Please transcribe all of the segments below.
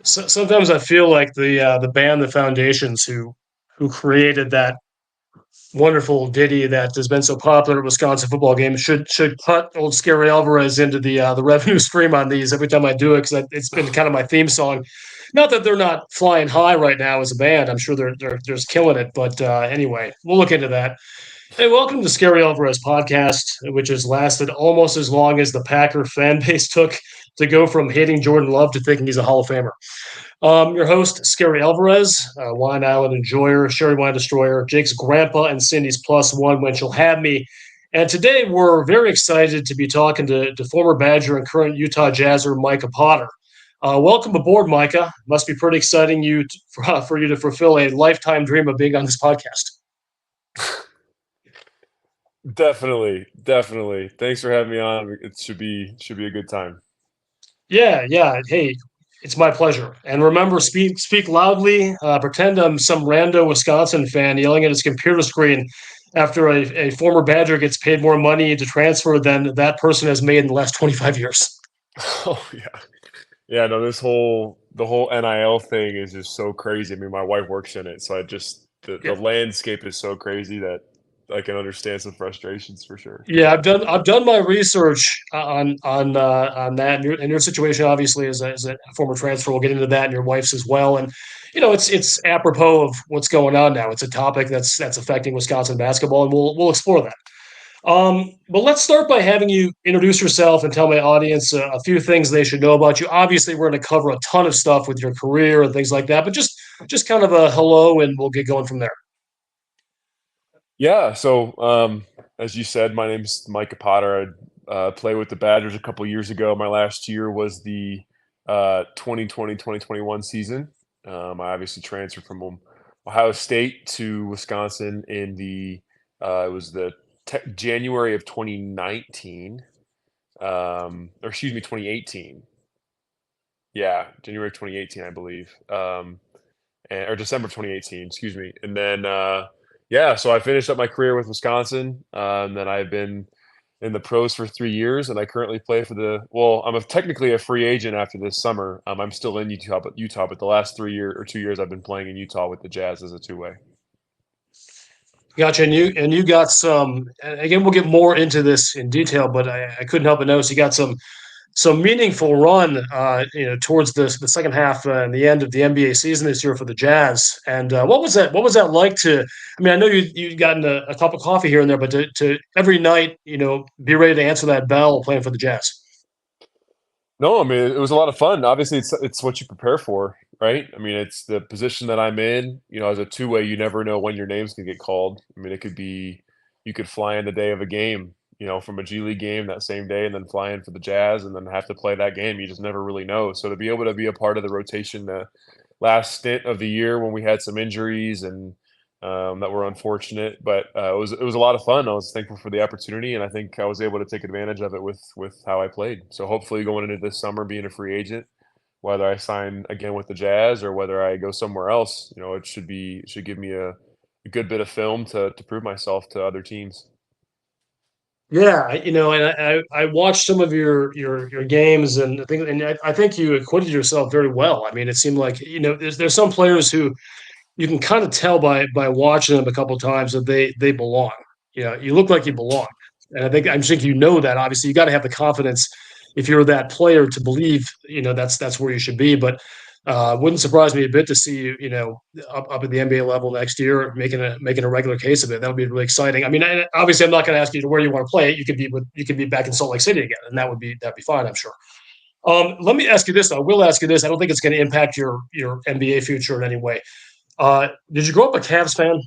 Sometimes I feel like the band, the Foundations, who created that wonderful ditty that has been so popular at Wisconsin football games, should cut old Scary Alvarez into the revenue stream on these every time I do it, because it's been kind of my theme song. Not that they're not flying high right now as a band. I'm sure they're just killing it. But anyway, we'll look into that. Hey, welcome to Scary Alvarez podcast, which has lasted almost as long as the Packer fan base took to go from hating Jordan Love to thinking he's a Hall of Famer. Your host, Scary Alvarez, Wine Island enjoyer, Sherry Wine Destroyer, Jake's grandpa, and Cindy's plus one when she'll have me. And today we're very excited to be talking to former Badger and current Utah Jazzer Micah Potter. Welcome aboard, Micah. Must be pretty exciting for you to fulfill a lifetime dream of being on this podcast. Definitely. Thanks for having me on. It should be a good time. Yeah. Hey, it's my pleasure. And remember, speak loudly. Pretend I'm some rando Wisconsin fan yelling at his computer screen after a former Badger gets paid more money to transfer than that person has made in the last 25 years. Oh yeah. No, the whole NIL thing is just so crazy. I mean, my wife works in it, so the landscape is so crazy that I can understand some frustrations for sure. Yeah, I've done my research on that, and your situation obviously as a former transfer. We'll get into that, and your wife's as well. And it's apropos of what's going on now. It's a topic that's affecting Wisconsin basketball, and we'll explore that. But let's start by having you introduce yourself and tell my audience a few things they should know about you. Obviously, we're going to cover a ton of stuff with your career and things like that, but just kind of a hello, and we'll get going from there. Yeah. So, as you said, my name's Micah Potter. I played with the Badgers a couple years ago. My last year was the 2020-2021 season. I obviously transferred from Ohio State to Wisconsin in it was the January of 2019, or excuse me, 2018. Yeah, January of 2018, I believe, or December of 2018, excuse me. And then, yeah, so I finished up my career with Wisconsin, and then I've been in the pros for 3 years, and I currently play I'm technically a free agent after this summer. I'm still in Utah, but the last 2 years I've been playing in Utah with the Jazz as a two-way. Gotcha. And you got some. And again, we'll get more into this in detail, but I couldn't help but notice you got some meaningful run, towards the second half and the end of the NBA season this year for the Jazz. And what was that? What was that like to? I mean, I know you'd gotten a cup of coffee here and there, but to every night, be ready to answer that bell playing for the Jazz. No, I mean, it was a lot of fun. Obviously, it's what you prepare for, right? I mean, it's the position that I'm in. As a two-way, you never know when your name's gonna get called. I mean, it could be you could fly in the day of a game, from a G League game that same day, and then fly in for the Jazz, and then have to play that game. You just never really know. So to be able to be a part of the rotation, the last stint of the year when we had some injuries and that were unfortunate, but it was a lot of fun. I was thankful for the opportunity, and I think I was able to take advantage of it with how I played. So hopefully, going into this summer, being a free agent, whether I sign again with the Jazz or whether I go somewhere else, it should give me a good bit of film to prove myself to other teams. Yeah, and I watched some of your games, and I think you acquitted yourself very well. I mean, it seemed like there's some players who you can kind of tell by watching them a couple of times that they belong. You look like you belong, and I think that. Obviously, you got to have the confidence if you're that player to believe that's where you should be. But wouldn't surprise me a bit to see you up at the NBA level next year, making a regular case of it. That would be really exciting. I mean, obviously, I'm not going to ask you to where you want to play. You could be back in Salt Lake City again, and that'd be fine, I'm sure. Let me ask you this, though. I will ask you this. I don't think it's going to impact your NBA future in any way. Did you grow up a Cavs fan?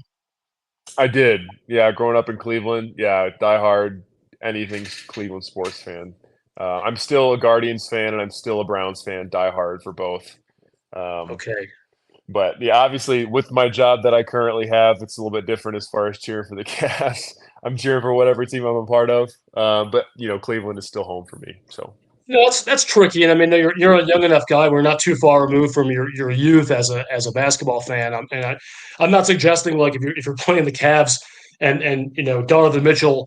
I did. Yeah, growing up in Cleveland. Yeah, diehard anything Cleveland sports fan. I'm still a Guardians fan, and I'm still a Browns fan, diehard for both. Okay. But yeah, obviously with my job that I currently have, it's a little bit different as far as cheering for the Cavs. I'm cheering for whatever team I'm a part of. But Cleveland is still home for me. So That's tricky, and I mean you're a young enough guy. We're not too far removed from your youth as a basketball fan. I'm not suggesting like if you're playing the Cavs and Donovan Mitchell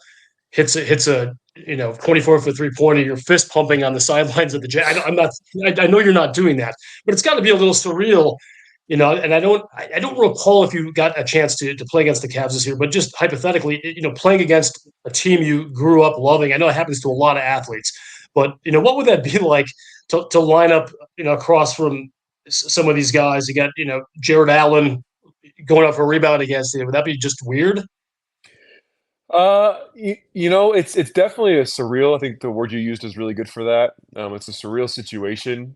hits a 24 foot 3-pointer, you're fist pumping on the sidelines of the Jazz. I'm not. I know you're not doing that, but it's got to be a little surreal, And I don't recall if you got a chance to play against the Cavs this year, but just hypothetically, playing against a team you grew up loving. I know it happens to a lot of athletes, but what would that be like to line up, across from some of these guys? You got, Jared Allen going up for a rebound against you. Would that be just weird? It's definitely a surreal. I think the word you used is really good for that. It's a surreal situation.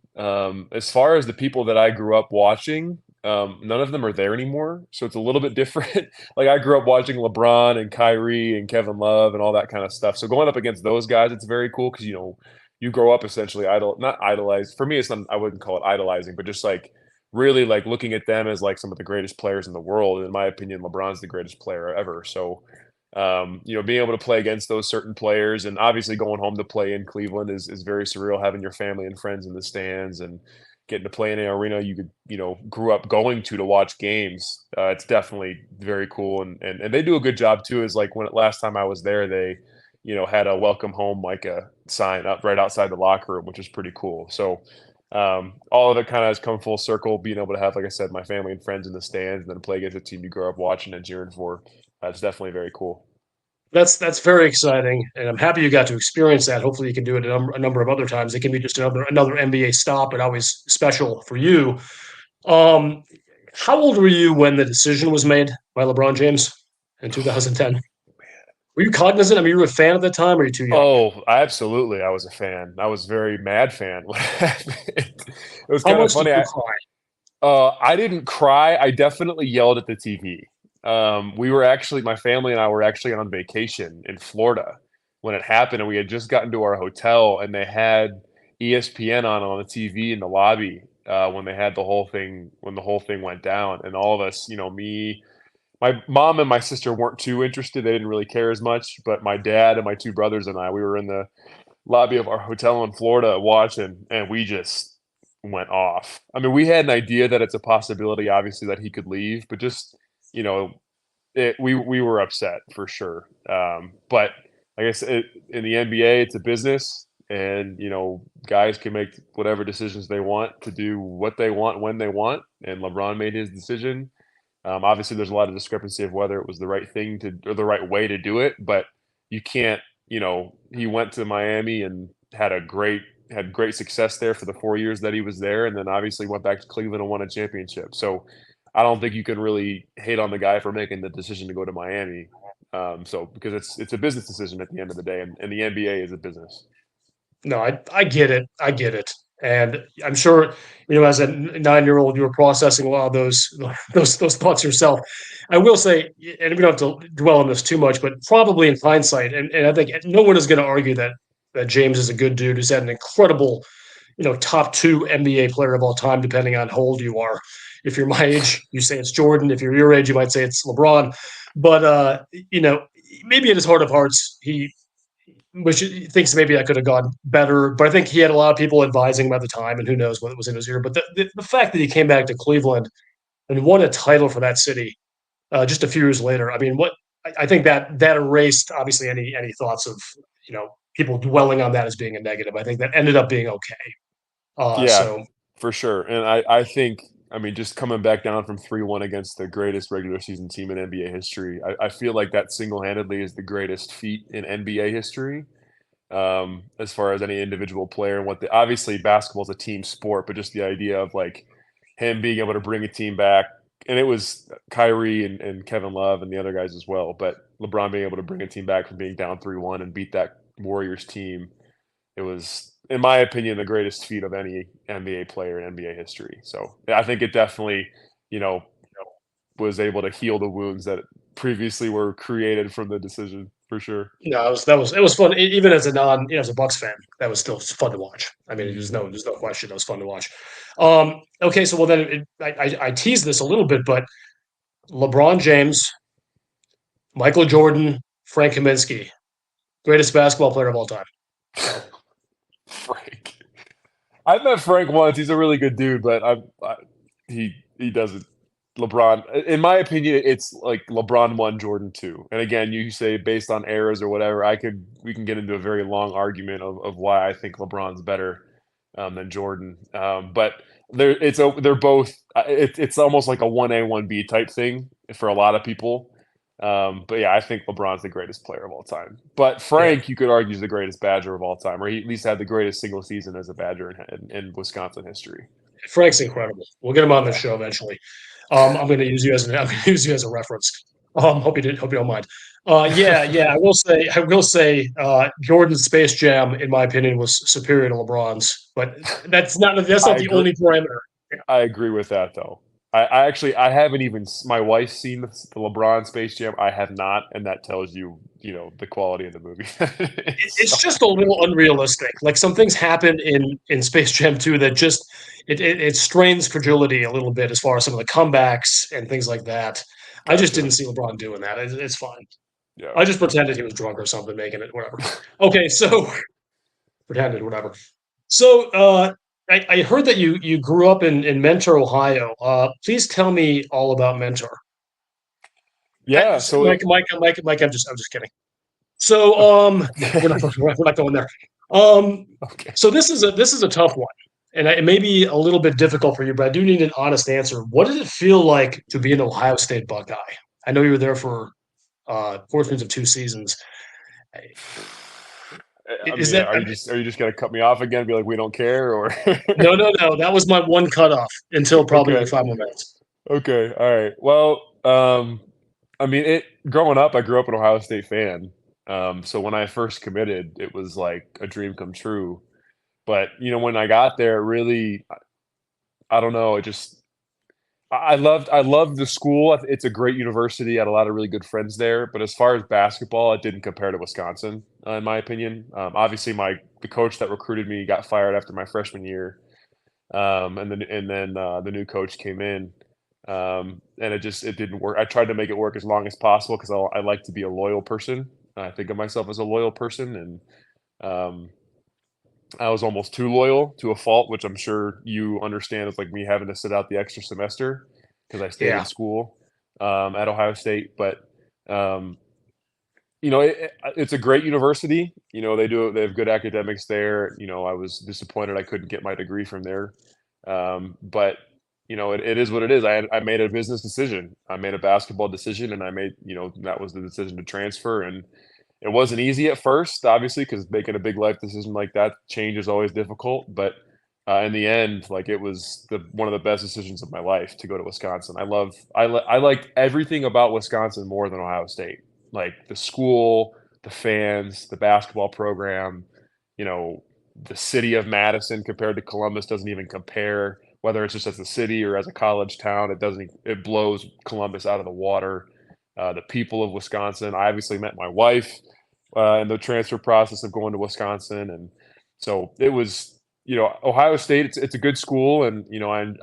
As far as the people that I grew up watching, none of them are there anymore, so it's a little bit different. Like I grew up watching LeBron and Kyrie and Kevin Love and all that kind of stuff. So going up against those guys, it's very cool because you grow up essentially not idolized. For me, it's not. I wouldn't call it idolizing, but just like really like looking at them as like some of the greatest players in the world. In my opinion, LeBron's the greatest player ever. So being able to play against those certain players and obviously going home to play in Cleveland is very surreal, having your family and friends in the stands and getting to play in an arena you could, grew up going to watch games. It's definitely very cool. And they do a good job too. Is like last time I was there, they, had a welcome home Micah sign up right outside the locker room, which is pretty cool. So all of it kind of has come full circle, being able to have, like I said, my family and friends in the stands and then play against a team you grew up watching and cheering for. It's definitely very cool. That's very exciting, and I'm happy you got to experience that. Hopefully, you can do it a number of other times. It can be just another NBA stop, but always special for you. Um, how old were you when the decision was made by LeBron James in 2010? Were you cognizant? I mean, you were a fan at the time, or are you too young? Oh, absolutely. I was a fan. I was a very mad fan when it happened. It was How kind of much did funny. you cry? I didn't cry. I definitely yelled at the TV. My family and I were actually on vacation in Florida when it happened, and we had just gotten to our hotel, and they had ESPN on the TV in the lobby when they had when the whole thing went down, and all of us, me, my mom and my sister weren't too interested. They didn't really care as much, but my dad and my two brothers and I, we were in the lobby of our hotel in Florida watching, and we just went off. I mean, we had an idea that it's a possibility, obviously, that he could leave, but just you know, we were upset for sure. But I guess in the NBA, it's a business, and guys can make whatever decisions they want to do what they want when they want. And LeBron made his decision. Obviously, there's a lot of discrepancy of whether it was the right thing to or the right way to do it, but you can't. He went to Miami and had great success there for the 4 years that he was there, and then obviously went back to Cleveland and won a championship. So I don't think you can really hate on the guy for making the decision to go to Miami. Because it's a business decision at the end of the day, and the NBA is a business. No, I get it. I get it. And I'm sure, as a 9-year-old, you were processing a lot of those thoughts yourself. I will say, and we don't have to dwell on this too much, but probably in hindsight, and I think no one is going to argue that James is a good dude who's had an incredible, top two NBA player of all time, depending on how old you are. If you're my age, you say it's Jordan. If you're your age, you might say it's LeBron. But maybe in his heart of hearts, he which thinks maybe I could have gone better. But I think he had a lot of people advising him at the time, and who knows what was in his ear. But the fact that he came back to Cleveland and won a title for that city just a few years later, I mean, I think that erased obviously any thoughts of people dwelling on that as being a negative. I think that ended up being okay. Yeah, So for sure. And I think, I mean, just coming back down from 3-1 against the greatest regular season team in NBA history, I feel like that single handedly is the greatest feat in NBA history. As far as any individual player and obviously basketball is a team sport, but just the idea of like him being able to bring a team back, and it was Kyrie and Kevin Love and the other guys as well, but LeBron being able to bring a team back from being down 3-1 and beat that Warriors team, it was, in my opinion, the greatest feat of any NBA player in NBA history. So I think it definitely, you know, was able to heal the wounds that previously were created from the decision for sure. no, it was fun. Even as a as a Bucks fan, that was still fun to watch. I mean, Mhm. there's no question, it was fun to watch. Okay, so well then I teased this a little bit, but LeBron James, Michael Jordan, Frank Kaminsky, greatest basketball player of all time. Go. Frank. I've met Frank once. He's a really good dude, but he doesn't LeBron, in my opinion, it's like LeBron 1, Jordan 2. And again, you say based on eras or whatever, we can get into a very long argument of why I think LeBron's better than Jordan. But they're both. It's almost like a 1A 1B type thing for a lot of people. But yeah, I think LeBron's the greatest player of all time. But Yeah, Frank, you could argue, is the greatest Badger of all time, or he at least had the greatest single season as a Badger in Wisconsin history. Frank's incredible. We'll get him on the Yeah. show eventually. I'm going to use you as a reference. Hope you don't mind. Yeah. I will say, Jordan's Space Jam, in my opinion, was superior to LeBron's, but that's I not the agree. only parameter. I agree with that though. I actually I haven't even my wife's seen the LeBron Space Jam. I have not, and that tells you the quality of the movie. It's So, just a little unrealistic. Like some things happen in Space Jam 2 that just it strains credulity a little bit as far as some of the comebacks and things like that. I just gotcha. didn't see LeBron doing that. It's fine. Yeah. I just pretended he was drunk or something, making it whatever. Okay, so pretended whatever. So I heard that you grew up in Mentor, Ohio. Please tell me all about Mentor. Yeah. So Mike, I'm just kidding. So we're not going there. okay. So this is a tough one, and it may be a little bit difficult for you, but I do need an honest answer. What did it feel like to be an Ohio State Buckeye? I know you were there for portions of 2 seasons. I Is mean, that are you just gonna cut me off again? And be like, we don't care, or no? That was my one cutoff until probably like okay, 5 more minutes. okay, all right. Well, I mean, growing up, I grew up an Ohio State fan. So when I first committed, it was like a dream come true. But when I got there, it really, I don't know, it just I loved the school. It's a great university. I had a lot of really good friends there. But as far as basketball, it didn't compare to Wisconsin, in my opinion. Obviously, the coach that recruited me got fired after my freshman year, and then the new coach came in, and it didn't work. I tried to make it work as long as possible because I like to be a loyal person. I think of myself as a loyal person, and um, I was almost too loyal to a fault, which I'm sure you understand. It's like me having to sit out the extra semester because I stayed in Yeah, school at Ohio State. But um, it's a great university. They have good academics there. I was disappointed I couldn't get my degree from there, but it is what it is. I made a business decision. I made a basketball decision, and I made that was the decision to transfer. And it wasn't easy at first, obviously, because making a big life decision like that, change is always difficult. But in the end, like it was one of the best decisions of my life to go to Wisconsin. I liked everything about Wisconsin more than Ohio State. Like the school, the fans, the basketball program, you know, the city of Madison compared to Columbus doesn't even compare. Whether it's just as a city or as a college town, it blows Columbus out of the water. The people of Wisconsin. I obviously met my wife in the transfer process of going to Wisconsin, and so it was. Ohio State. It's a good school, and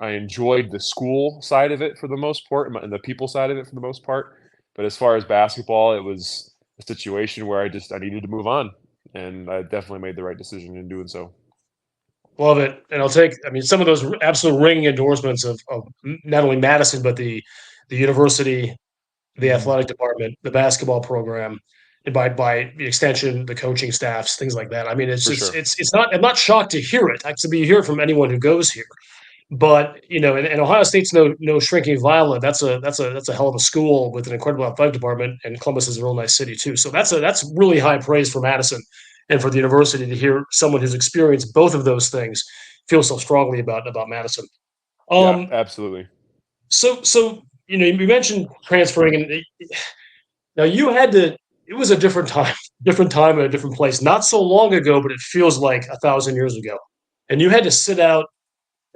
I enjoyed the school side of it for the most part, and the people side of it for the most part. But as far as basketball, it was a situation where I needed to move on, and I definitely made the right decision in doing so. love it. And I'll take. I mean, some of those absolute ringing endorsements of not only Madison but the university, the Mhm. athletic department, the basketball program, and by the extension, the coaching staffs, things like that. I mean, For sure. it's not. I'm not shocked to hear it. Actually, you hear it from anyone who goes here. But and Ohio State's no shrinking violet. That's a hell of a school with an incredible athletic department, and Columbus is a real nice city too. So that's really high praise for Madison and for the university to hear someone who's experienced both of those things feel so strongly about Madison. Yeah, Um, absolutely. so you mentioned transferring, and now you had to. It was a different time and a different place. Not so long ago, but it feels like 1,000 years ago. And you had to sit out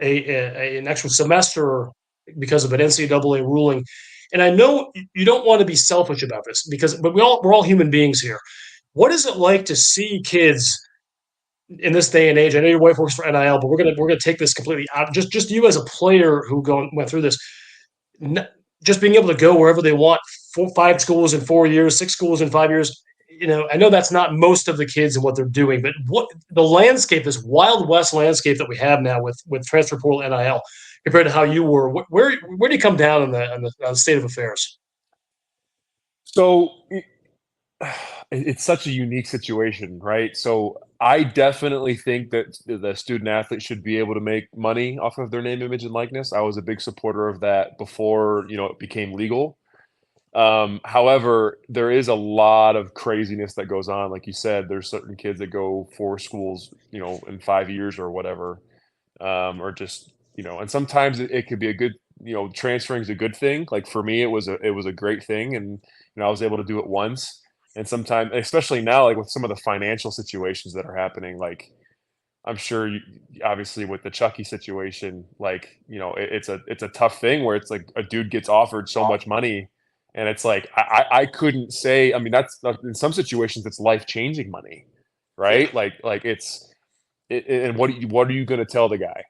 an extra semester because of an NCAA ruling. And I know you don't want to be selfish about this but we're all human beings here. What is it like to see kids in this day and age? I know your wife works for NIL, but we're gonna take this completely out. Just you as a player who went through this, just being able to go wherever they want, 5 schools in 4 years, 6 schools in 5 years. I know that's not most of the kids and what they're doing, but what the landscape, this Wild West landscape that we have now with transfer portal NIL, compared to how you were. Where do you come down on the state of affairs? So it's such a unique situation, right? So I definitely think that the student athlete should be able to make money off of their name, image, and likeness. I was a big supporter of that before, it became legal. However, there is a lot of craziness that goes on. Like you said, there's certain kids that go 4 schools, in 5 years or whatever, or just, and sometimes it could be a good, transferring is a good thing. Like for me, it was a great thing, and I was able to do it once. And sometimes, especially now, like with some of the financial situations that are happening, like I'm sure obviously with the Chucky situation, like, it's a tough thing where it's like a dude gets offered so much money, and it's like I couldn't say. I mean, that's in some situations it's life changing money, Yeah, right? Like and what are you going to tell the guy,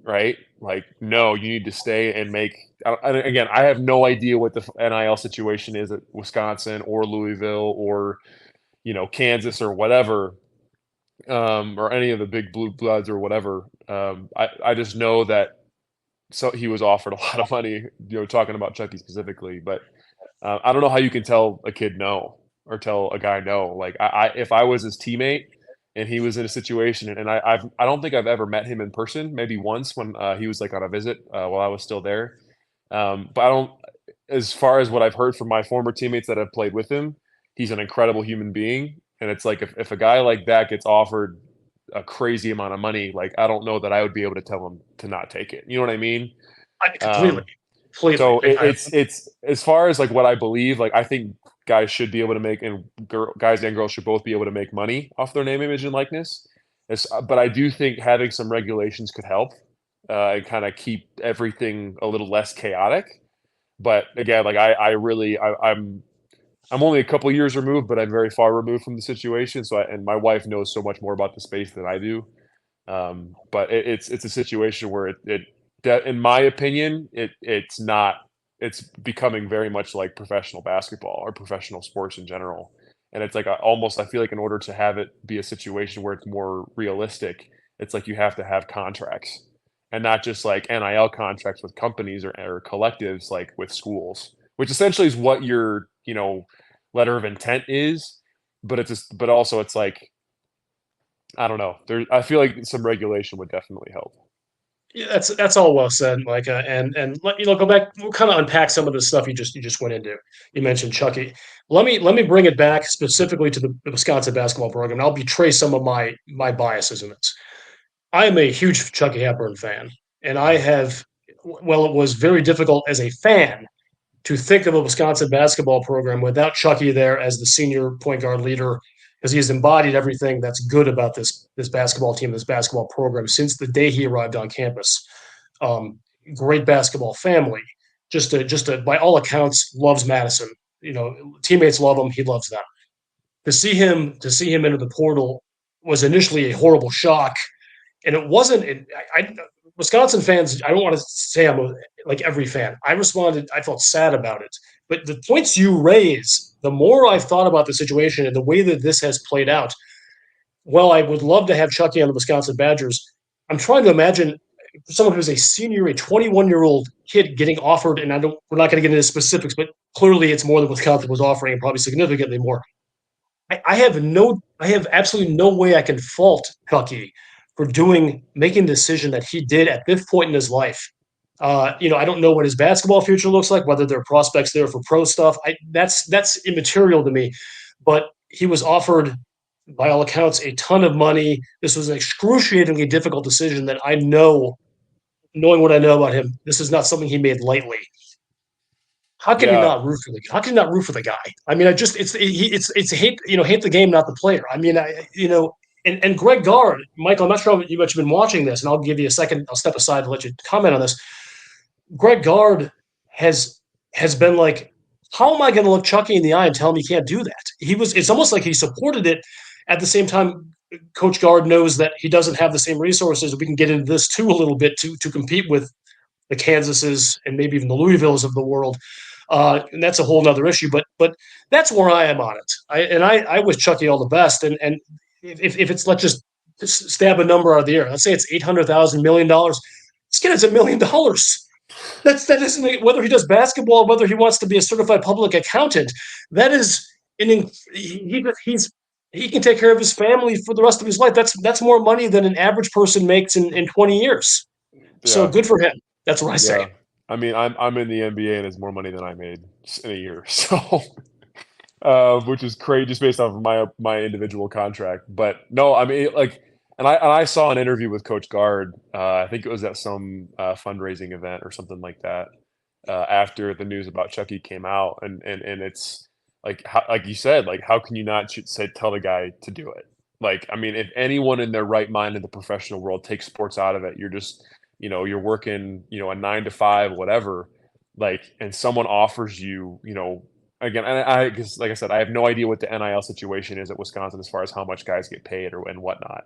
right? Like, no, you need to stay and make. Again, I have no idea what the NIL situation is at Wisconsin or Louisville or Kansas or whatever, or any of the big blue bloods or whatever. I just know that he was offered a lot of money. Talking about Chucky specifically, but I don't know how you can tell a kid no or tell a guy no. Like if I was his teammate and he was in a situation, and I don't think I've ever met him in person. Maybe once when he was like on a visit while I was still there. But I don't. As far as what I've heard from my former teammates that have played with him, he's an incredible human being. And it's like if a guy like that gets offered a crazy amount of money, like I don't know that I would be able to tell him to not take it. You know what I mean? I completely, Um, completely. so it's as far as like what I believe, like I think guys should be able to make, and guys and girls should both be able to make money off their name, image, and likeness. But I do think having some regulations could help and kind of keep everything a little less chaotic. But again, like I'm only a couple years removed, but I'm very far removed from the situation. And my wife knows so much more about the space than I do. But it's a situation where that in my opinion, it's becoming very much like professional basketball or professional sports in general. And it's like almost, I feel like in order to have it be a situation where it's more realistic, it's like you have to have contracts and not just like NIL contracts with companies or collectives like with schools, which essentially is what your, letter of intent is. But but also it's like, I don't know. I feel like some regulation would definitely help. Yeah, that's all well said, Micah. And go back. We'll kind of unpack some of the stuff you just went into. You mentioned Chucky. Let me bring it back specifically to the Wisconsin basketball program. I'll betray some of my biases in this. I am a huge Chucky Hepburn fan, and I have. Well, it was very difficult as a fan to think of a Wisconsin basketball program without Chucky there as the senior point guard leader, because he has embodied everything that's good about this basketball team, this basketball program since the day he arrived on campus. Um, Great basketball family, just by all accounts loves Madison. Teammates love him, he loves them. To see him into the portal was initially a horrible shock, and it wasn't. Wisconsin fans. I don't want to say I'm like every fan. I responded. I felt sad about it, but the points you raise, the more I've thought about the situation and the way that this has played out. Well, I would love to have Chucky on the Wisconsin Badgers. I'm trying to imagine someone who's a senior, a 21-year-old kid getting offered, and we're not going to get into specifics, but clearly it's more than Wisconsin was offering, and probably significantly more. I have absolutely no way I can fault Chucky for making the decision that he did at this point in his life. I don't know what his basketball future looks like, whether there are prospects there for pro stuff. That's immaterial to me. But he was offered, by all accounts, a ton of money. This was an excruciatingly difficult decision that I know, knowing what I know about him, this is not something he made lightly. How can you Yeah, not root for the? How can you not root for the guy? I mean, it's hate the game, not the player. I mean, and Greg Gard, Michael, I'm not sure you much been watching this, and I'll give you a second. I'll step aside to let you comment on this. Greg Gard has has been like, how am I going to look Chucky in the eye and tell him he can't do that? It's almost like he supported it. At the same time, Coach Gard knows that he doesn't have the same resources. We can get into this too a little bit to compete with the Kansases and maybe even the Louisvilles of the world. And that's a whole other issue. But that's where I am on it. I wish Chucky all the best. And if it's, let's just stab a number out of the air. Let's say it's $800,000 $1 million. This kid has $1 million. That isn't whether he does basketball, whether he wants to be a certified public accountant. That is he can take care of his family for the rest of his life. That's more money than an average person makes in 20 years. So Yeah. good for him. That's what I say. Yeah. I mean, I'm in the NBA and it's more money than I made in a year. So, which is crazy just based off of my individual contract. But no, I mean, like, and I saw an interview with Coach Gard. I think it was at some fundraising event or something like that. After the news about Chucky came out, and it's like like you said, like how can you not tell the guy to do it? Like, I mean, if anyone in their right mind in the professional world takes sports out of it, you're just you're working a 9 to 5 whatever, like, and someone offers you again, and I because like I said, I have no idea what the NIL situation is at Wisconsin as far as how much guys get paid and whatnot.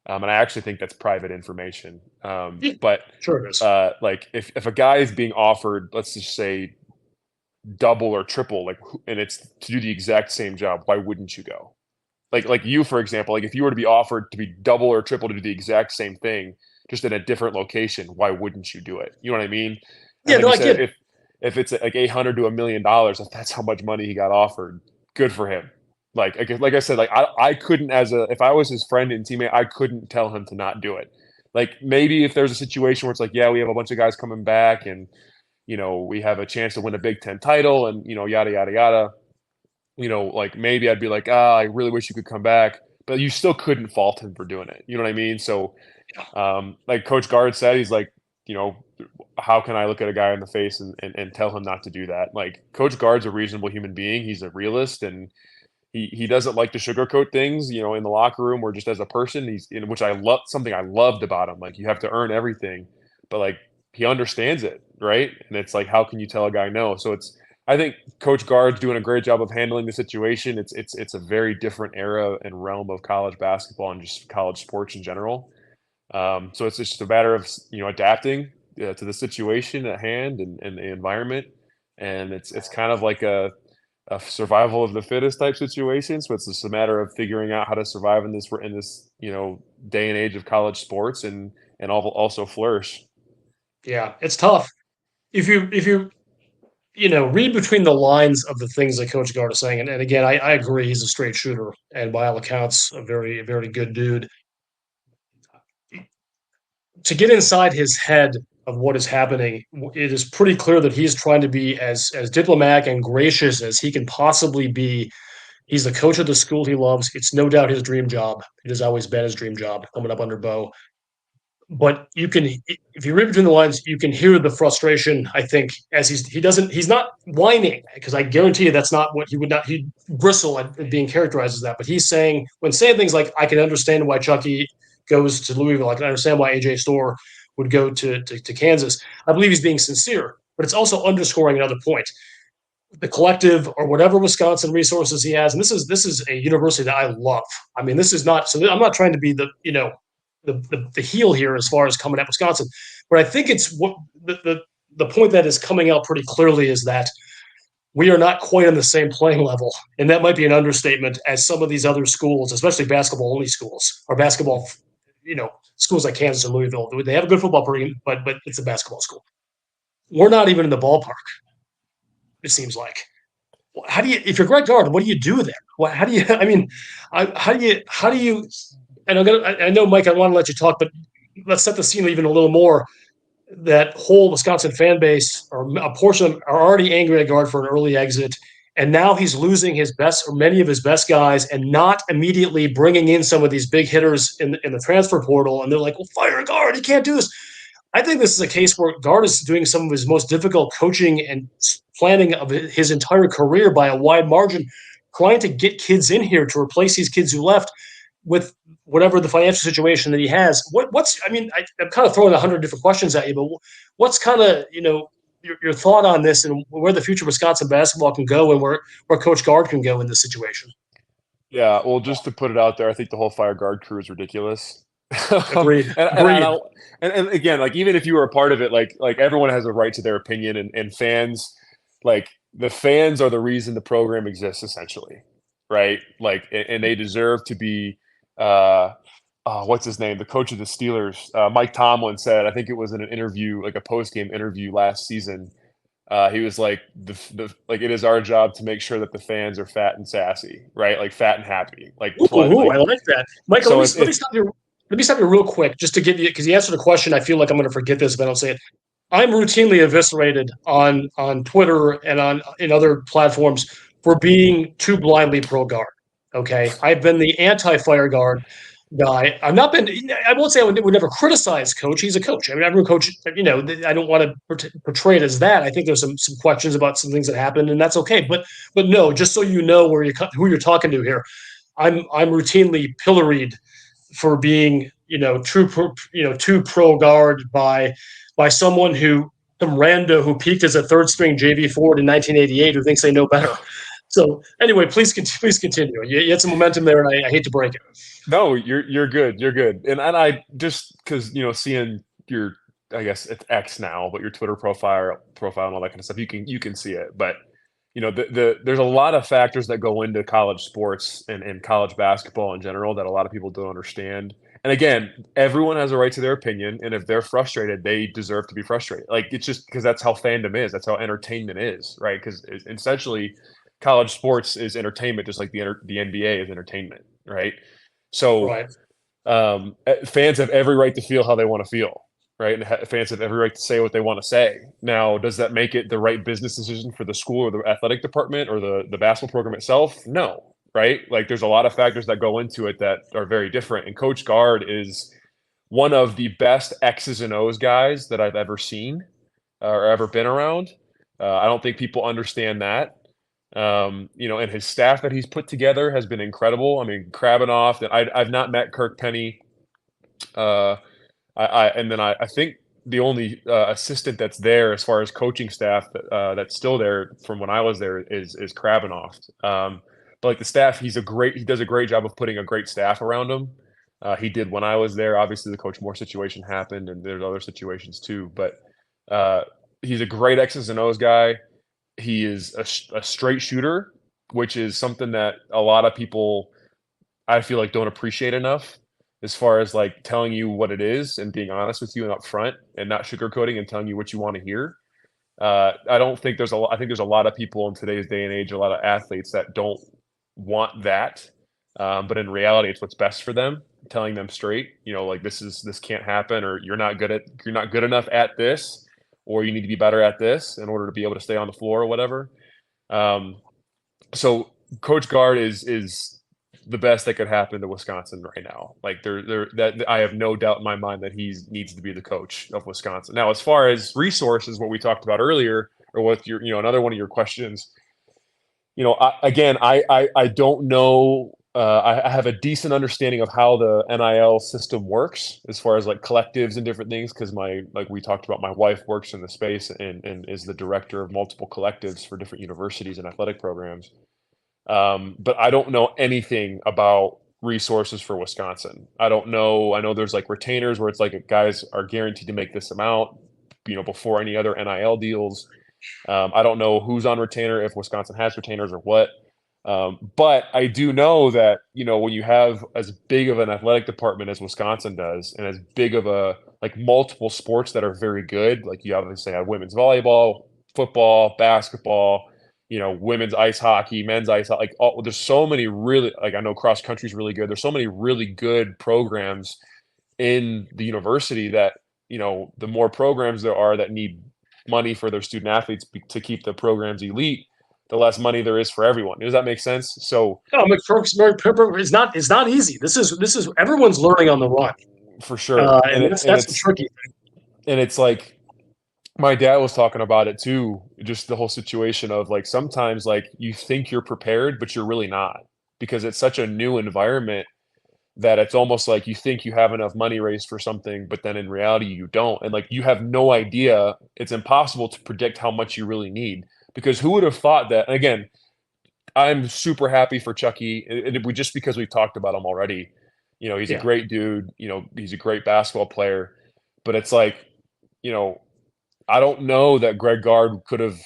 And I actually think that's private information. But Sure it is. like if a guy is being offered, let's just say double or triple, like, and it's to do the exact same job, why wouldn't you go? Like you, for example, like if you were to be offered to be double or triple to do the exact same thing, just in a different location, why wouldn't you do it? You know what I mean? And Yeah, like no, you I said, get it. if it's like 800 to $1 million, if that's how much money he got offered, good for him. Like I said, like I couldn't if I was his friend and teammate, I couldn't tell him to not do it. Like maybe if there's a situation where it's like, yeah, we have a bunch of guys coming back and we have a chance to win a Big Ten title and yada yada yada. Like maybe I'd be like, I really wish you could come back, but you still couldn't fault him for doing it. You know what I mean? So, like Coach Gard said, he's like, how can I look at a guy in the face and tell him not to do that? Like Coach Gard's a reasonable human being. He's a realist and he doesn't like to sugarcoat things, in the locker room or just as a person. Which I love, something I loved about him. Like you have to earn everything, but like he understands it, right? And it's like, how can you tell a guy no? So I think Coach Gard's doing a great job of handling the situation. It's a very different era and realm of college basketball and just college sports in general. So it's just a matter of adapting to the situation at hand and the environment, and it's kind of like a survival of the fittest type situation. So it's just a matter of figuring out how to survive in this day and age of college sports and also flourish. Yeah, it's tough. If you read between the lines of the things that Coach Gard is saying, and again, I agree, he's a straight shooter, and by all accounts, a very, very good dude. To get inside his head of what is happening, it is pretty clear that he's trying to be as diplomatic and gracious as he can possibly be. He's the coach of the school he loves. It's no doubt his dream job. It has always been his dream job coming up under Bo. But if you read between the lines, you can hear the frustration. I think as he's not whining, because I guarantee you that's not what he'd bristle at being characterized as that. But he's saying things like, "I can understand why Chucky goes to Louisville. I can understand why AJ Storr would go to Kansas." I believe he's being sincere, but it's also underscoring another point: the collective or whatever Wisconsin resources he has. And this is a university that I love. I mean, this is not so. I'm not trying to be the heel here as far as coming at Wisconsin, but I think it's what the point that is coming out pretty clearly is that we are not quite on the same playing level, and that might be an understatement, as some of these other schools, especially basketball only schools or basketball, schools like Kansas and Louisville. They have a good football program, but it's a basketball school. We're not even in the ballpark. It seems like. How do you, if you're Greg Gard, what do you do there? How do you? I mean, how do you? And I know, Mike, I want to let you talk, but let's set the scene even a little more. That whole Wisconsin fan base, or a portion of them, are already angry at Gard for an early exit, and now he's losing his best or many of his best guys, and not immediately bringing in some of these big hitters in the transfer portal. And they're like, "Well, fire Gard. He can't do this." I think this is a case where Gard is doing some of his most difficult coaching and planning of his entire career by a wide margin, trying to get kids in here to replace these kids who left with whatever the financial situation that he has. I'm kind of throwing 100 different questions at you, but what's kind of, your thought on this and where the future of Wisconsin basketball can go and where Coach Gard can go in this situation? Yeah, well, just to put it out there, I think the whole Fire Guard crew is ridiculous. Agreed. And again, like even if you were a part of it, like everyone has a right to their opinion, and fans, like the fans are the reason the program exists, essentially, right? Like, and they deserve to be what's his name? The coach of the Steelers, Mike Tomlin said, I think it was in an interview, like a post game interview last season. He was like, like it is our job to make sure that the fans are fat and sassy, right? Like fat and happy, like Ooh, I like. like that, Michael. So Let me stop you. Let me stop you real quick, just to give you, because you answered a question. I feel like I'm going to forget this if I don't say it. I'm routinely eviscerated on Twitter and on in other platforms for being too blindly pro guard. Okay, I've been the anti-fire guard guy. I've not been. I won't say would never criticize coach. He's a coach. I mean, every coach. I don't want to portray it as that. I think there's some questions about some things that happened, and that's okay. But no, just so you know who you're talking to here. I'm routinely pilloried for being too pro guard by someone who some rando who peaked as a third string JV forward in 1988 who thinks they know better. So anyway, please continue. You had some momentum there, and I hate to break it. no, you're good. You're good. And I just because seeing your, I guess it's X now, but your Twitter profile and all that kind of stuff, you can see it. But there's a lot of factors that go into college sports and college basketball in general that a lot of people don't understand. And again, everyone has a right to their opinion, and if they're frustrated, they deserve to be frustrated. Like it's just because that's how fandom is. That's how entertainment is, right? Because essentially, college sports is entertainment, just like the NBA is entertainment, right? So Right. fans have every right to feel how they want to feel, right? And fans have every right to say what they want to say. Now, does that make it the right business decision for the school or the athletic department or the basketball program itself? No, right? Like there's a lot of factors that go into it that are very different. And Coach Gard is one of the best X's and O's guys that I've ever seen or ever been around. I don't think people understand that. And his staff that he's put together has been incredible. I mean, Krabbenhoft, and I've not met Kirk Penny. I think the only assistant that's there as far as coaching staff that's still there from when I was there is Krabbenhoft. But like the staff, he does a great job of putting a great staff around him. He did when I was there. Obviously, the Coach Moore situation happened, and there's other situations too. But he's a great X's and O's guy. He is a straight shooter, which is something that a lot of people I feel like don't appreciate enough as far as like telling you what it is and being honest with you and upfront and not sugarcoating and telling you what you want to hear. I don't think I think there's a lot of people in today's day and age, a lot of athletes that don't want that. But in reality, it's what's best for them, telling them straight, like this can't happen, or you're not good enough at this, or you need to be better at this in order to be able to stay on the floor or whatever. So Coach Gard is the best that could happen to Wisconsin right now. Like that I have no doubt in my mind that he needs to be the coach of Wisconsin. Now, as far as resources, what we talked about earlier, or what your, another one of your questions, I don't know. I have a decent understanding of how the NIL system works as far as like collectives and different things. Cause like we talked about, my wife works in the space and is the director of multiple collectives for different universities and athletic programs. But I don't know anything about resources for Wisconsin. I don't know. I know there's like retainers where it's like guys are guaranteed to make this amount, before any other NIL deals. I don't know who's on retainer, if Wisconsin has retainers or what. But I do know that, when you have as big of an athletic department as Wisconsin does, and as big of like multiple sports that are very good, like you obviously have women's volleyball, football, basketball, women's ice hockey, men's ice hockey, there's so many really, like I know cross country is really good. There's so many really good programs in the university that, the more programs there are that need money for their student athletes to keep the programs elite, the less money there is for everyone. Does that make sense? So, It's not easy. This is everyone's learning on the run, for sure, and that's the tricky thing. And it's like my dad was talking about it too. Just the whole situation of like sometimes like you think you're prepared, but you're really not, because it's such a new environment that it's almost like you think you have enough money raised for something, but then in reality you don't. And like you have no idea. It's impossible to predict how much you really need, because who would have thought that? And again, I'm super happy for Chucky. Just because we've talked about him already. He's a great dude. He's a great basketball player. But it's like, I don't know that Greg Gard could have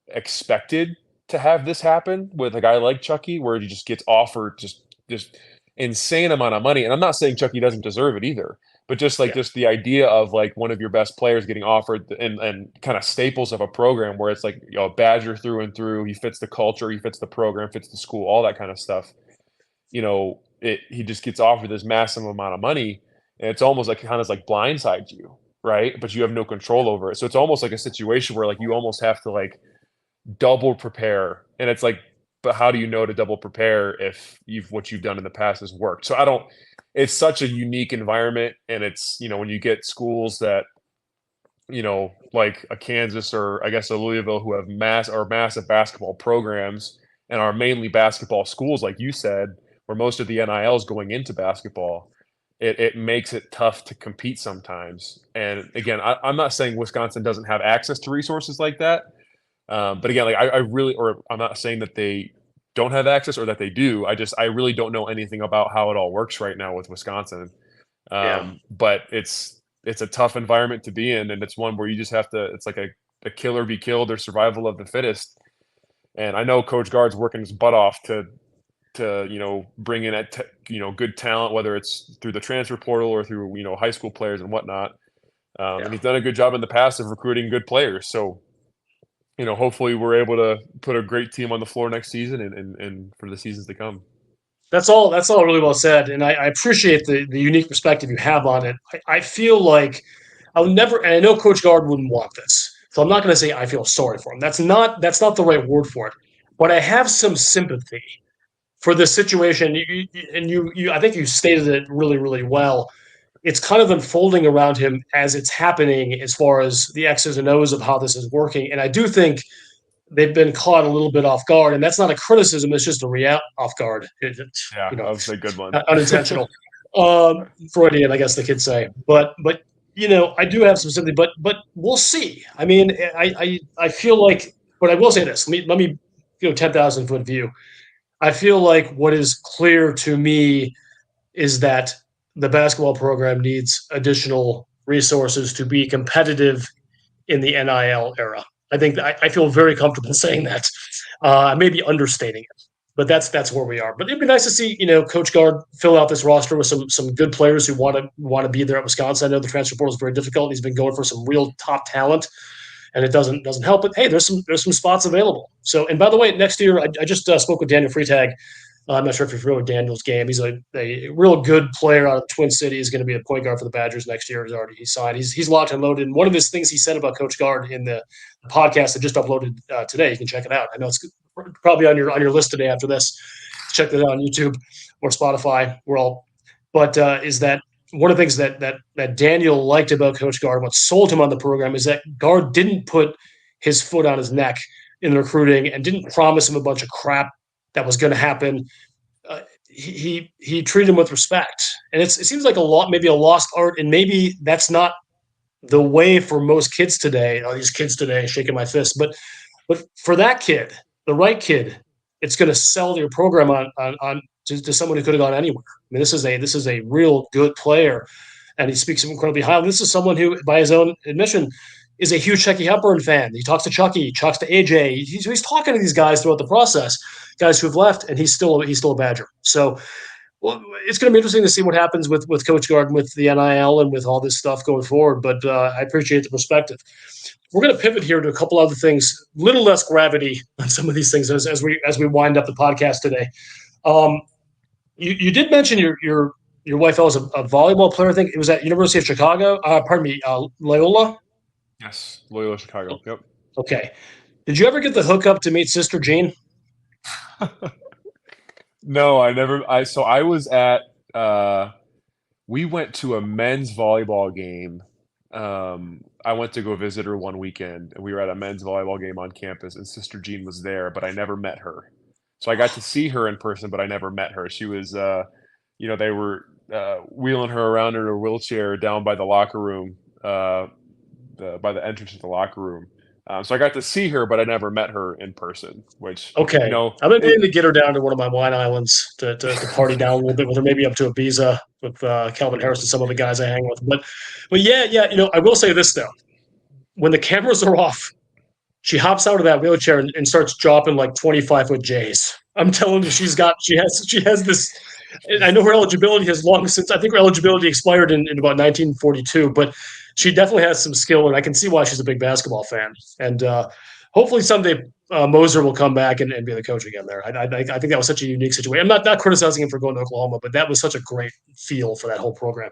expected to have this happen with a guy like Chucky, where he just gets offered just insane amount of money. And I'm not saying Chucky doesn't deserve it either, but just Yeah. just the idea of like one of your best players getting offered and kind of staples of a program where it's like, Badger through and through, he fits the culture, he fits the program, fits the school, all that kind of stuff. He just gets offered this massive amount of money, and it's almost like kind of like blindsides you, right? But you have no control over it. So it's almost like a situation where like you almost have to like double prepare. And it's like, but how do you know to double prepare if what you've done in the past has worked? So it's such a unique environment. And it's, when you get schools that, like a Kansas or I guess a Louisville who have massive basketball programs and are mainly basketball schools, like you said, where most of the NIL is going into basketball, it makes it tough to compete sometimes. And again, I'm not saying Wisconsin doesn't have access to resources like that. But again, like I really, or I'm not saying that they don't have access or that they do. I really don't know anything about how it all works right now with Wisconsin. Yeah. But it's a tough environment to be in, and it's one where you just have to. It's like a kill or be killed or survival of the fittest. And I know Coach Gard's working his butt off to bring in good talent, whether it's through the transfer portal or through high school players and whatnot. And he's done a good job in the past of recruiting good players. So hopefully we're able to put a great team on the floor next season and for the seasons to come. That's all really well said. And I appreciate the unique perspective you have on it. I feel like I'll never, and I know Coach Gard wouldn't want this. So I'm not going to say I feel sorry for him. That's not the right word for it. But I have some sympathy for the situation. I think you stated it really, really well. It's kind of unfolding around him as it's happening as far as the X's and O's of how this is working. And I do think they've been caught a little bit off guard, and that's not a criticism; it's just a off guard. Yeah, that was a good one. Unintentional, Freudian, I guess the kids say. But I do have some sympathy, but we'll see. I mean, I feel like, but I will say this. Let me 10,000-foot view. I feel like what is clear to me is that the basketball program needs additional resources to be competitive in the NIL era. I think I feel very comfortable saying that. I may be understating it, but that's where we are. But it'd be nice to see Coach Gard fill out this roster with some good players who want to be there at Wisconsin. I know the transfer portal is very difficult. He's been going for some real top talent, and it doesn't help. But hey, there's some spots available. So, and by the way, next year I just spoke with Daniel Freitag. I'm not sure if you're familiar with Daniel's game. He's a real good player out of the Twin Cities. He's going to be a point guard for the Badgers next year. He's signed. He's locked and loaded. And one of his things he said about Coach Gard in the podcast that just uploaded today, you can check it out. I know it's probably on your list today after this. Check that out on YouTube or Spotify. Is that one of the things that Daniel liked about Coach Gard, what sold him on the program, is that Gard didn't put his foot on his neck in the recruiting and didn't promise him a bunch of crap that was going to happen. He treated him with respect, and it seems like maybe a lost art, and maybe that's not the way for most kids today. These kids today, shaking my fist, but for that kid, the right kid, it's going to sell your program on to someone who could have gone anywhere. I mean, this is a real good player, and he speaks incredibly highly. This is someone who, by his own admission, is a huge Chucky Hepburn fan. He talks to Chucky, he talks to AJ. He's talking to these guys throughout the process, guys who have left, and he's still a Badger. So, well, it's going to be interesting to see what happens with Coach Gard, with the NIL, and with all this stuff going forward. But I appreciate the perspective. We're going to pivot here to a couple other things, little less gravity on some of these things as we wind up the podcast today. You did mention your wife was a volleyball player. I think it was at University of Chicago. Loyola. Yes, Loyola Chicago. Yep. Okay. Did you ever get the hookup to meet Sister Jean? No, I never. I was at. We went to a men's volleyball game. I went to go visit her one weekend, and we were at a men's volleyball game on campus, and Sister Jean was there, but I never met her. So I got to see her in person, but I never met her. She was, they were wheeling her around in her wheelchair down by the locker room. By the entrance to the locker room. So I got to see her, but I never met her in person, which, okay. I've been meaning to get her down to one of my wine islands to party down a little bit with her, maybe up to Ibiza with Calvin Harris and some of the guys I hang with. But yeah, I will say this, though. When the cameras are off, she hops out of that wheelchair and starts dropping like 25-foot J's. I'm telling you, she has this I know her eligibility has long since, I think her eligibility expired in about 1942, but she definitely has some skill, and I can see why she's a big basketball fan. And hopefully someday Moser will come back and be the coach again there. I think that was such a unique situation. I'm not criticizing him for going to Oklahoma, but that was such a great feel for that whole program.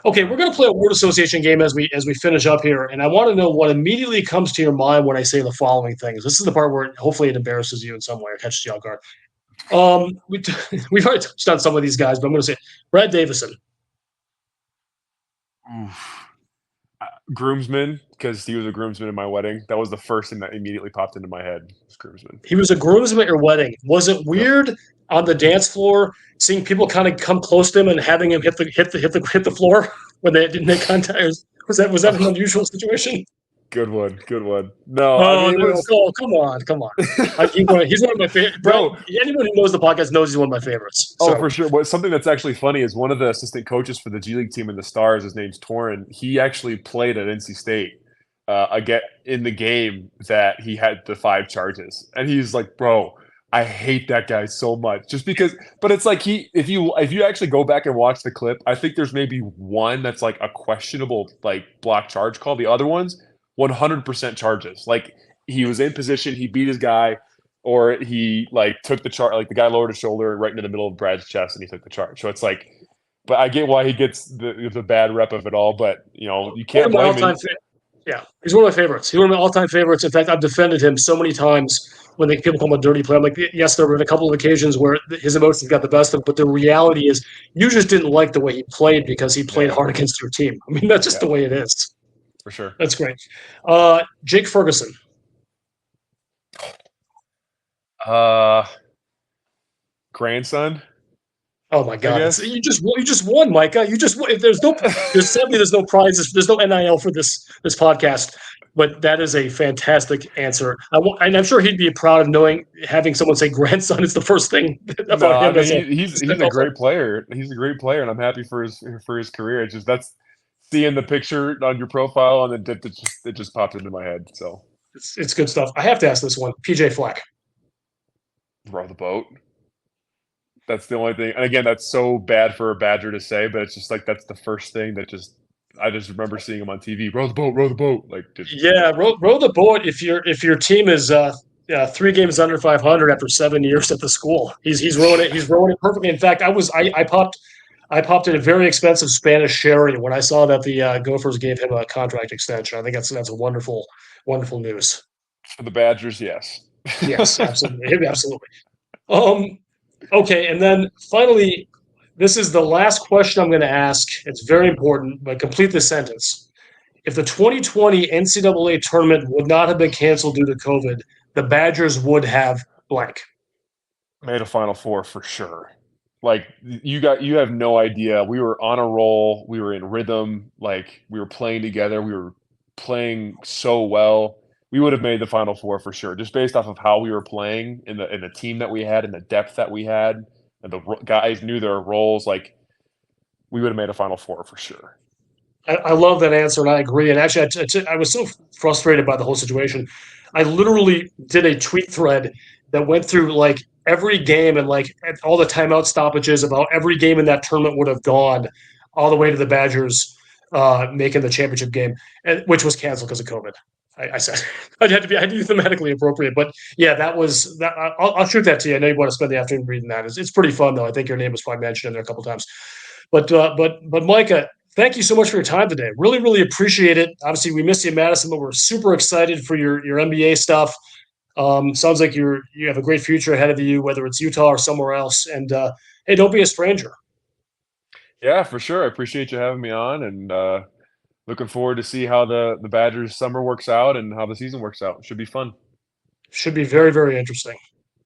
Okay, we're going to play a word association game as we finish up here, and I want to know what immediately comes to your mind when I say the following things. This is the part where hopefully it embarrasses you in some way or catches you off guard. We've already touched on some of these guys, but I'm going to say Brad Davison. Groomsman, because he was a groomsman in my wedding. That was the first thing that immediately popped into my head. Was groomsman. He was a groomsman at your wedding. Was it weird on the dance floor seeing people kind of come close to him and having him hit the floor when they didn't make contact? Was that an unusual situation? Good one. No, I mean, come on. He's one of my favorite. Bro, anyone who knows the podcast knows he's one of my favorites. So. Oh, for sure. Something that's actually funny is one of the assistant coaches for the G League team in the Stars, his name's Torin. He actually played at NC State again in the game that he had the 5 charges, and he's like, "Bro, I hate that guy so much." Just because, but it's like if you actually go back and watch the clip, I think there's maybe one that's like a questionable like block charge call. The other ones 100% charges. Like he was in position, he beat his guy, or he like took the charge. Like the guy lowered his shoulder right into the middle of Brad's chest, and he took the charge. So it's like, but I get why he gets the bad rep of it all. But you can't blame him. Yeah, he's one of my favorites. He's one of my all-time favorites. In fact, I've defended him so many times when people call him a dirty player. I'm like, yes, there were a couple of occasions where his emotions got the best of him, but the reality is you just didn't like the way he played because he played hard against your team. I mean, that's just the way it is. For sure. That's great. Jake Ferguson. Grandson. Oh my God! You just won, Micah. There's no prizes. There's no NIL for this podcast. But that is a fantastic answer. And I'm sure he'd be proud of having someone say grandson is the first thing about him. He's a great player. He's a great player, and I'm happy for his career. It's just that's seeing the picture on your profile, and it just popped into my head. So it's good stuff. I have to ask this one. PJ Fleck. Row the boat. That's the only thing. And again, that's so bad for a Badger to say, but it's just like that's the first thing that I just remember seeing him on TV. Row the boat. Like row the boat. If your team is 3 games under 500 after 7 years at the school, he's rowing it. He's rowing it perfectly. In fact, I popped in a very expensive Spanish sherry when I saw that the Gophers gave him a contract extension. I think that's a wonderful news for the Badgers. Yes. Yes, absolutely. Okay, and then finally, this is the last question I'm going to ask. It's very important, but complete the sentence. If the 2020 NCAA tournament would not have been canceled due to COVID, the Badgers would have blank. Made a Final Four for sure. Like you have no idea. We were on a roll. We were in rhythm. Like we were playing together. We were playing so well. We would have made the Final Four for sure, just based off of how we were playing in the team that we had and the depth that we had, and the guys knew their roles. Like we would have made a Final Four for sure. I love that answer, and I agree. And actually, I was so frustrated by the whole situation. I literally did a tweet thread that went through like every game and like all the timeout stoppages about every game in that tournament would have gone all the way to the Badgers making the championship game, which was canceled because of COVID. I said I had to be thematically appropriate, but yeah, that was that. I'll shoot that to you. I know you want to spend the afternoon reading that. It's pretty fun though. I think your name was probably mentioned in there a couple of times. But Micah, thank you so much for your time today. Really, really appreciate it. Obviously, we missed you in Madison, but we're super excited for your NBA stuff. Sounds like you have a great future ahead of you, whether it's Utah or somewhere else. And hey, don't be a stranger. Yeah, for sure. I appreciate you having me on, and looking forward to see how the Badgers summer works out and how the season works out. Should be fun. Should be very, very interesting.